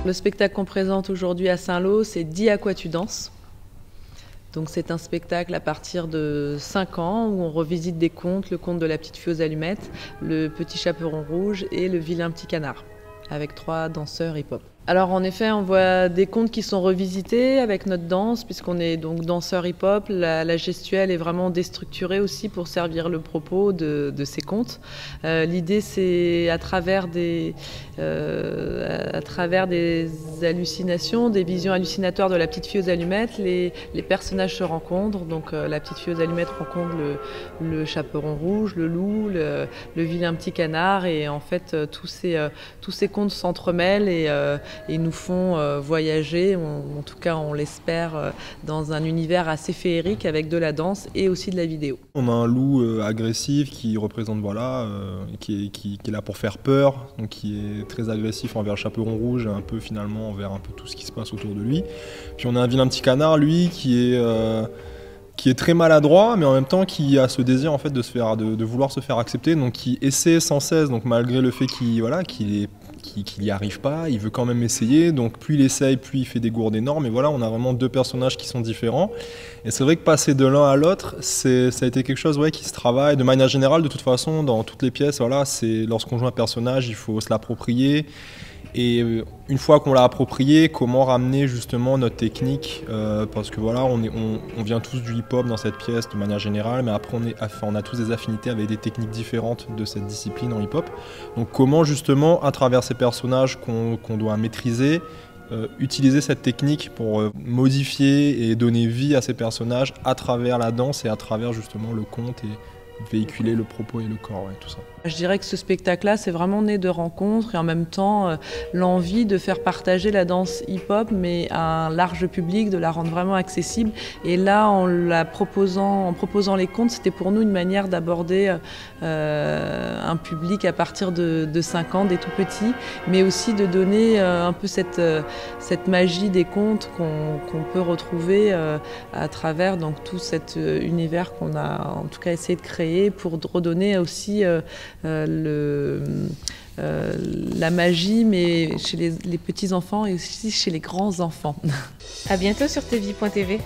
Le spectacle qu'on présente aujourd'hui à Saint-Lô, c'est Dis à quoi tu danses. Donc c'est un spectacle à partir de 5 ans où on revisite des contes, le conte de la petite fille aux allumettes, le petit chaperon rouge et le vilain petit canard, avec 3 danseurs hip-hop. Alors en effet, on voit des contes qui sont revisités avec notre danse, puisqu'on est donc danseur hip-hop. La gestuelle est vraiment déstructurée aussi pour servir le propos de ces contes. L'idée, c'est à travers des hallucinations, des visions hallucinatoires de la petite fille aux allumettes, les personnages se rencontrent. Donc la petite fille aux allumettes rencontre le chaperon rouge, le loup, le vilain petit canard, et en fait tous ces contes s'entremêlent et nous font voyager, en tout cas on l'espère, dans un univers assez féerique avec de la danse et aussi de la vidéo. On a un loup agressif qui représente, qui est là pour faire peur, donc qui est très agressif envers le chaperon rouge, un peu finalement envers un peu tout ce qui se passe autour de lui. Puis on a un vilain petit canard, lui, qui est très maladroit, mais en même temps qui a ce désir en fait de vouloir se faire accepter, donc qui essaie sans cesse, donc malgré le fait qu'il n'y arrive pas, il veut quand même essayer, donc plus il essaye, plus il fait des gourdes énormes, et voilà, on a vraiment 2 personnages qui sont différents. Et c'est vrai que passer de l'un à l'autre, ça a été quelque chose qui se travaille de manière générale, de toute façon, dans toutes les pièces, c'est lorsqu'on joue un personnage, il faut se l'approprier. Et une fois qu'on l'a approprié, comment ramener justement notre technique, parce que voilà, on vient tous du hip-hop dans cette pièce de manière générale, mais après on a tous des affinités avec des techniques différentes de cette discipline en hip-hop. Donc comment justement, à travers ces personnages qu'on doit maîtriser, utiliser cette technique pour modifier et donner vie à ces personnages à travers la danse et à travers justement le conte et véhiculer le propos et le corps, tout ça. Je dirais que ce spectacle-là, c'est vraiment né de rencontres et en même temps l'envie de faire partager la danse hip-hop, mais à un large public, de la rendre vraiment accessible. Et là, en proposant les contes, c'était pour nous une manière d'aborder un public à partir de 5 ans, des tout petits, mais aussi de donner un peu cette magie des contes qu'on peut retrouver à travers donc, tout cet univers qu'on a en tout cas essayé de créer pour redonner aussi la magie, mais chez les petits enfants et aussi chez les grands enfants. À bientôt sur tvie.tv.